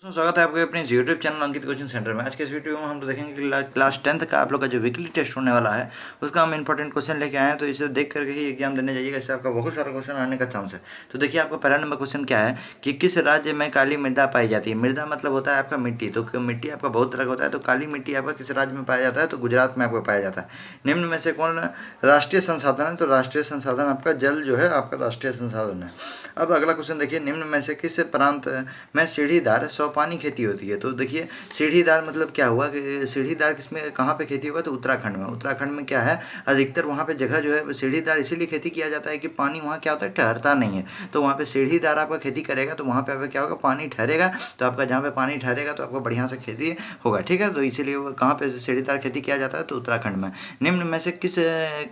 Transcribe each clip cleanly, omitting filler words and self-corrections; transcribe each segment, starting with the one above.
स्वागत है आपके अपने यूट्यूब चैनल अंकित कोचिंग सेंटर में। आज के इस वीडियो में हम लोग देखेंगे कि क्लास 10th का आप लोग का जो वीकली टेस्ट होने वाला है उसका हम इंपॉर्टेंट क्वेश्चन लेके आए हैं। तो इसे देख करके ही एग्जाम देने जाइएगा, इससे आपका बहुत सारा क्वेश्चन आने का चांस है। तो देखिए आपका पहला नंबर क्वेश्चन क्या है कि किस राज्य में काली मृदा पाई जाती है। मृदा मतलब होता है आपका मिट्टी, तो मिट्टी आपका बहुत तरह का होता है। तो काली मिट्टी आपका किस राज्य में पाया जाता है, तो गुजरात में आपको पाया जाता है। निम्न में से कौन राष्ट्रीय संसाधन है, तो राष्ट्रीय संसाधन आपका जल जो है आपका राष्ट्रीय संसाधन है। अब अगला क्वेश्चन देखिए, निम्न में से किस प्रांत में सीढ़ीदार सोपानी खेती होती है। तो देखिए सीढ़ीदार मतलब क्या हुआ कि सीढ़ीदार किसमें कहाँ पे खेती होगा, तो उत्तराखंड में। उत्तराखंड में क्या है, अधिकतर वहाँ पे जगह जो है सीढ़ीदार इसीलिए खेती किया जाता है कि पानी वहाँ क्या होता है, ठहरता नहीं है। तो वहाँ पे सीढ़ीदार आपका खेती करेगा तो वहाँ पे आपका क्या होगा, पानी ठहरेगा। तो आपका जहाँ पे पानी ठहरेगा तो आपको बढ़िया से खेती होगा, ठीक है। तो इसीलिए वो कहाँ पे सीढ़ीदार खेती किया जाता है, तो उत्तराखंड में। निम्न में से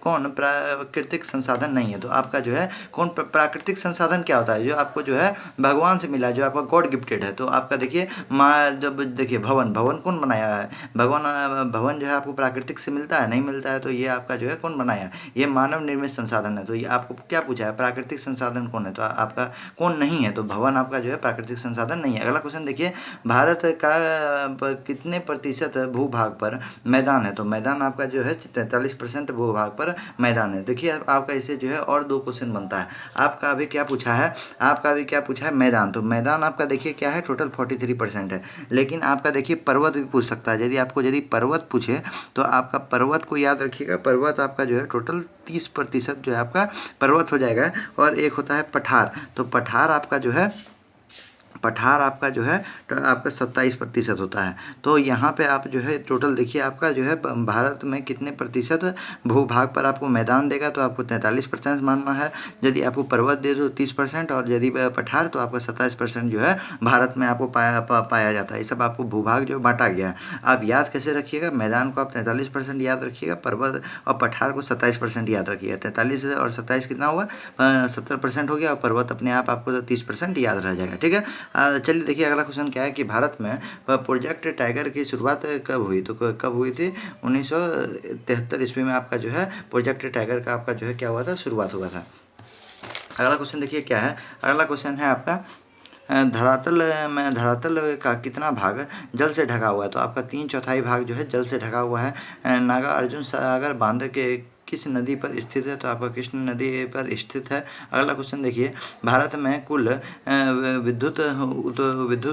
कौन प्राकृतिक संसाधन नहीं है, तो आपका जो है कौन प्राकृतिक संसाधन क्या होता है, जो आपको जो है भगवान से मिला है, जो आपका गॉड गिफ्टेड है। तो आपका देखिए जब देखिए भवन कौन बनाया है, भवन जो है आपको प्राकृतिक से मिलता है, नहीं मिलता है। तो ये आपका जो है कौन बनाया, ये मानव निर्मित संसाधन है। तो ये आपको क्या पूछा है, प्राकृतिक संसाधन कौन है, तो आपका कौन नहीं है, तो भवन आपका जो है प्राकृतिक संसाधन नहीं है। अगला क्वेश्चन देखिए, भारत का कितने प्रतिशत भूभाग पर मैदान है, तो मैदान आपका जो है 43% भूभाग पर मैदान है। देखिए आपका इसे जो है और दो क्वेश्चन बनता है। आपका अभी क्या पूछा है, मैदान। तो मैदान आपका देखिए क्या है, टोटल 43% है। लेकिन आपका देखिए पर्वत भी पूछ सकता है। यदि पर्वत पूछे तो आपका पर्वत को याद रखिएगा, पर्वत आपका जो है टोटल 30% जो है आपका पर्वत हो जाएगा। और एक होता है पठार, तो पठार आपका जो है तो आपका 27% होता है। तो यहाँ पे आप जो है टोटल देखिए आपका जो है भारत में कितने प्रतिशत भूभाग पर आपको मैदान देगा, तो आपको 43% मानना है। यदि आपको पर्वत दे तो 30%, और यदि पठार तो आपका 27% जो है भारत में आपको पाया जाता है। ये सब आपको भूभाग जो बांटा गया है। आप याद कैसे रखिएगा, मैदान को आप 43% याद रखिएगा, पर्वत और पठार को 27% याद रखिएगा। 43 और 27 कितना हुआ, 70% हो गया, और पर्वत अपने आप आपको 30% याद रह जाएगा, ठीक है। चलिए देखिए अगला क्वेश्चन क्या है कि भारत में प्रोजेक्ट टाइगर की शुरुआत कब हुई, तो कब हुई थी, 1973 ईस्वी में आपका जो है प्रोजेक्ट टाइगर का आपका जो है क्या हुआ था, शुरुआत हुआ था। अगला क्वेश्चन देखिए क्या है, अगला क्वेश्चन है आपका धरातल का कितना भाग जल से ढका हुआ है, तो आपका 3/4 भाग जो है जल से ढका हुआ है। नागार्जुन सागर बांध के किस नदी पर स्थित है, तो आपका कृष्ण नदी पर स्थित है। अगला क्वेश्चन देखिए, भारत में कुल विद्युत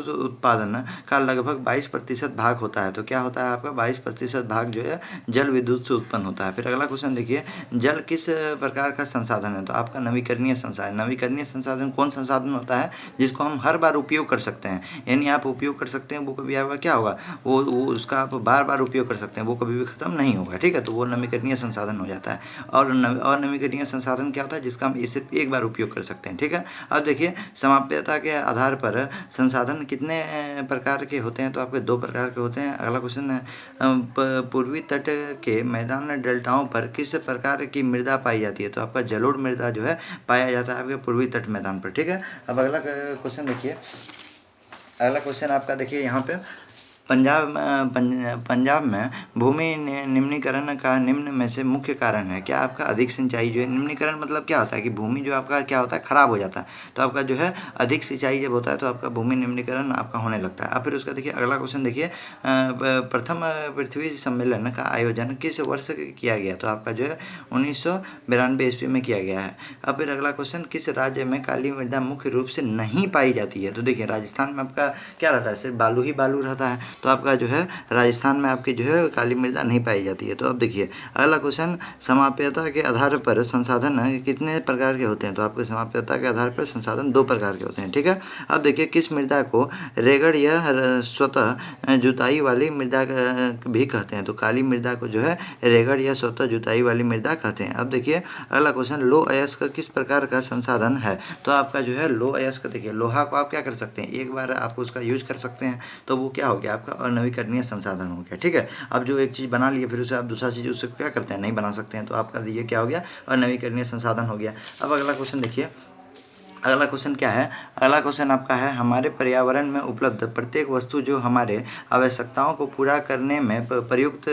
उत्पादन का लगभग 22% भाग होता है, तो क्या होता है आपका 22% भाग जो है जल विद्युत से उत्पन्न होता है। फिर अगला क्वेश्चन देखिए, जल किस प्रकार का संसाधन है, तो आपका नवीकरणीय संसाधन। नवीकरणीय संसाधन कौन संसाधन होता है, जिसको हम हर बार उपयोग कर सकते हैं, यानी आप उपयोग कर सकते हैं, वो कभी आपका क्या होगा, वो उसका आप बार बार उपयोग कर सकते हैं, वो कभी भी खत्म नहीं होगा, ठीक है। तो वो नवीकरणीय संसाधन हो जाता है। और अनवीकरणीय संसाधन क्या होता है, जिसका हम सिर्फ एक बार उपयोग कर सकते हैं, ठीक है। अब देखिए समाप्यता के आधार पर संसाधन कितने प्रकार के होते हैं, तो आपके 2 प्रकार के होते हैं। अगला क्वेश्चन है, पूर्वी तट के मैदान डेल्टाओं पर किस प्रकार की मृदा पाई जाती है, तो आपका जलोढ़ मृदा जो है पाया जाता है आपके पूर्वी तट मैदान पर, ठीक है। अब अगला क्वेश्चन देखिए, अगला क्वेश्चन आपका देखिए यहाँ पे पंजाब में भूमि निम्नीकरण का निम्न में से मुख्य कारण है क्या, आपका अधिक सिंचाई जो है। निम्नीकरण मतलब क्या होता है कि भूमि जो आपका क्या होता है, खराब हो जाता है। तो आपका जो है अधिक सिंचाई जब होता है तो आपका भूमि निम्नीकरण आपका होने लगता है। अब फिर उसका देखिए अगला क्वेश्चन देखिए, प्रथम पृथ्वी सम्मेलन का आयोजन किस वर्ष किया गया, तो आपका जो है 1992 ईस्वी में किया गया है। अब फिर अगला क्वेश्चन, किस राज्य में काली मृदा मुख्य रूप से नहीं पाई जाती है, तो देखिए राजस्थान में आपका क्या रहता है, सिर्फ बालू ही बालू रहता है। तो आपका जो है राजस्थान में आपकी जो है काली मृदा नहीं पाई जाती है। तो अब देखिए अगला क्वेश्चन, समाप्यता के आधार पर संसाधन कितने प्रकार के होते हैं, तो आपके समाप्यता के आधार पर संसाधन 2 प्रकार के होते हैं, ठीक है। अब देखिए किस मृदा को रेगड़ या स्वतः जुताई वाली मृदा भी कहते हैं, तो काली मृदा को जो है रेगड़ या स्वतः जुताई वाली मृदा कहते हैं। अब देखिए अगला क्वेश्चन, लो अयस्क किस प्रकार का संसाधन है, तो आपका जो है लो अयस्क देखिए लोहा को आप क्या कर सकते हैं, एक बार आप उसका यूज कर सकते हैं, तो वो क्या हो गया आपका अनवीकरणीय संसाधन हो गया, ठीक है। अब जो एक चीज़ बना लिए फिर उसे आप दूसरा चीज़ उससे क्या करते हैं, नहीं बना सकते हैं, तो आपका ये क्या हो गया, अनवीकरणीय संसाधन हो गया। अब अगला क्वेश्चन देखिए, अगला क्वेश्चन क्या है? अगला क्वेश्चन आपका है, हमारे पर्यावरण में उपलब्ध प्रत्येक वस्तु जो हमारे आवश्यकताओं को पूरा करने में प्रयुक्त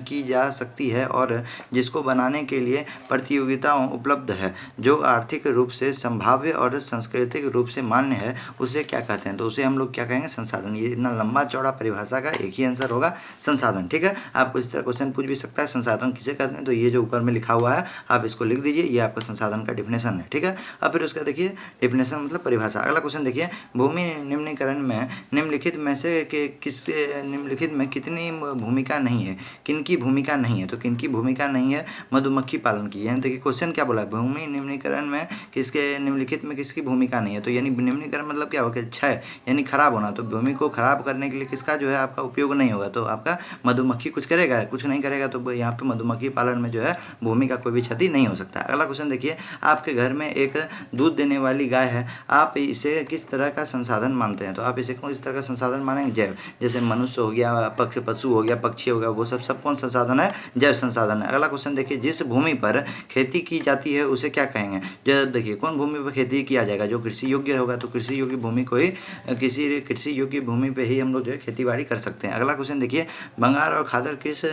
की जा सकती है और जिसको बनाने के लिए प्रतियोगिताओं उपलब्ध है, जो आर्थिक रूप से संभाव्य और सांस्कृतिक रूप से मान्य है, उसे क्या कहते हैं? तो उसे हम लोग क्या कहेंगे? संसाधन। ये इतना लंबा चौड़ा परिभाषा का एक ही आंसर होगा, संसाधन। ठीक है, आपको इस तरह क्वेश्चन पूछ भी सकता है, संसाधन किसे कहते हैं? तो ये जो ऊपर में लिखा हुआ है आप इसको लिख दीजिए, ये आपका संसाधन का डिफिनेशन है। ठीक है, अब फिर उसका देखिए डिफिनेशन मतलब परिभाषा। अगला क्वेश्चन देखिए, भूमि निम्नीकरण में निम्नलिखित में से निम्नलिखित में कितनी भूमिका नहीं है? किनकी भूमिका नहीं है? तो किनकी भूमिका नहीं है? मधुमक्खी पालन की। यानी देखिए क्वेश्चन क्या बोला है, भूमि निम्नीकरण में निम्नलिखित में किसकी भूमिका नहीं है? तो यानी निम्नीकरण मतलब क्या होगा? क्षय, यानी खराब होना। तो भूमि को खराब करने के लिए किसका जो है आपका उपयोग नहीं होगा? तो आपका मधुमक्खी कुछ करेगा? कुछ नहीं करेगा। तो यहाँ पे मधुमक्खी पालन में जो है भूमि का कोई भी क्षति नहीं हो सकता। अगला क्वेश्चन देखिए, आपके घर में एक दूध देने वाली गाय है, आप इसे किस तरह का संसाधन मानते हैं? तो आप इसे किस तरह का संसाधन मानेंगे? जैव। जैसे मनुष्य हो गया, पशु हो गया, पक्षी हो गया, वो सब कौन संसाधन है? जैव संसाधन है। अगला क्वेश्चन देखिए, जिस भूमि पर खेती की जाती है उसे क्या कहेंगे? जब देखिए कौन भूमि पर खेती किया जाएगा? जो कृषि योग्य होगा। तो कृषि योग्य भूमि को ही किसी कृषि योग्य भूमि पे ही हम लोग जो है खेती बाड़ी कर सकते हैं। अगला क्वेश्चन देखिए, भंगार और खादर किस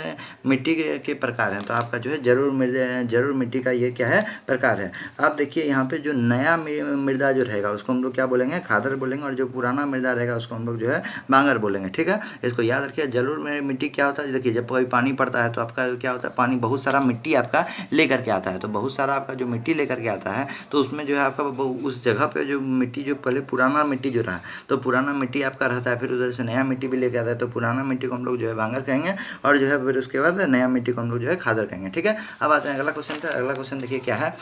मिट्टी के प्रकार हैं? तो आपका जो है जरूर मिट्टी का ये क्या है? प्रकार है। आप देखिए यहाँ पे जो नया मृदा जो रहेगा उसको हम लोग क्या बोलेंगे? खादर बोलेंगे, और जो पुराना मृदा रहेगा उसको हम लोग जो है बांगर बोलेंगे। ठीक है, इसको याद रखिए। जरूर मिट्टी क्या होता है? देखिए जब कोई पानी पड़ता है तो आपका क्या होता है? पानी बहुत सारा मिट्टी आपका लेकर के आता है। तो बहुत सारा आपका जो मिट्टी लेकर के आता है तो उसमें जो है आपका उस जगह पे जो मिट्टी, जो पहले पुराना मिट्टी जो रहा, तो पुराना मिट्टी आपका रहता है, फिर उधर से नया मिट्टी भी लेके आता है। तो पुराना मिट्टी को हम लोग जो है बांगर कहेंगे, और जो है फिर उसके बाद नया मिट्टी को हम लोग जो है खादर कहेंगे। ठीक है, अब आते हैं अगला क्वेश्चन पे। अगला क्वेश्चन देखिए क्या है?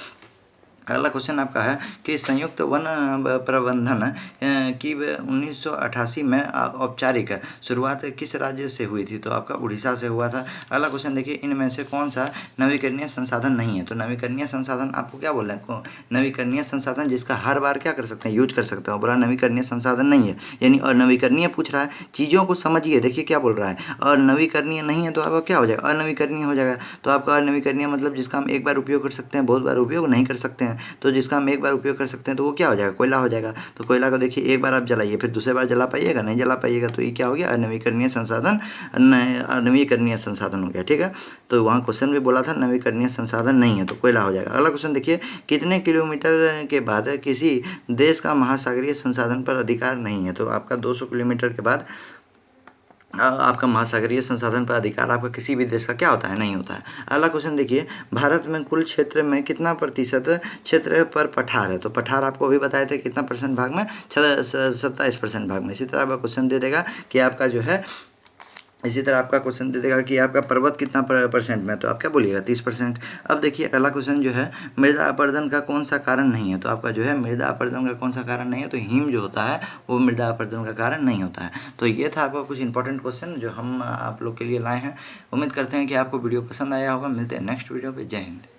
अगला क्वेश्चन आपका है कि संयुक्त वन प्रबंधन की 1988 में औपचारिक शुरुआत किस राज्य से हुई थी? तो आपका उड़ीसा से हुआ था। अगला क्वेश्चन देखिए, इनमें से कौन सा नवीकरणीय संसाधन नहीं है? तो नवीकरणीय संसाधन आपको क्या बोल रहे हैं? नवीकरणीय संसाधन जिसका हर बार क्या कर सकते हैं? यूज कर सकते हो। बोला नवीकरणीय संसाधन नहीं है, यानी और नवीकरणीय पूछ रहा है। चीज़ों को समझिए, देखिए क्या बोल रहा है। और नवीकरणीय नहीं है तो आपका क्या हो जाएगा? अनवीकरणीय हो जाएगा। तो आपका अनवीकरणीय मतलब जिसका हम एक बार उपयोग कर सकते हैं, बहुत बार उपयोग नहीं कर सकते हैं। तो जिसका हम एक बार उपयोग कर सकते हैं तो वो क्या हो जाएगा? कोयला हो जाएगा। तो कोयला को देखिए एक बार आप जलाइए, फिर दूसरे बार जला पाइएगा? नहीं जला पाइएगा। तो ये क्या हो गया? अनवीकरणीय संसाधन, अनवीकरणीय संसाधन हो गया। ठीक है, तो वहाँ क्वेश्चन भी बोला था नवीकरणीय संसाधन नहीं है, तो कोयला हो जाएगा। अगला क्वेश्चन देखिए, कितने किलोमीटर के बाद किसी देश का महासागरीय संसाधन पर अधिकार नहीं है? तो आपका 200 किलोमीटर के बाद आपका महासागरीय संसाधन पर अधिकार आपका किसी भी देश का क्या होता है? नहीं होता है। अगला क्वेश्चन देखिए, भारत में कुल क्षेत्र में कितना प्रतिशत क्षेत्र पर पठार है? तो पठार आपको अभी बताए थे कितना परसेंट भाग में? 27% भाग में। इसी तरह आपका क्वेश्चन दे देगा कि आपका जो है, इसी तरह आपका क्वेश्चन दे देगा कि आपका पर्वत कितना परसेंट में? तो आप क्या बोलिएगा? 30%। अब देखिए अगला क्वेश्चन जो है, मृदा अपरदन का कौन सा कारण नहीं है? तो आपका जो है मृदा अपरदन का कौन सा कारण नहीं है? तो हिम जो होता है वो मृदा अपरदन का कारण नहीं होता है। तो ये था आपका कुछ इंपॉर्टेंट क्वेश्चन जो हम आप लोग के लिए लाए हैं। उम्मीद करते हैं कि आपको वीडियो पसंद आया होगा। मिलते हैं नेक्स्ट वीडियो पर। जय हिंद।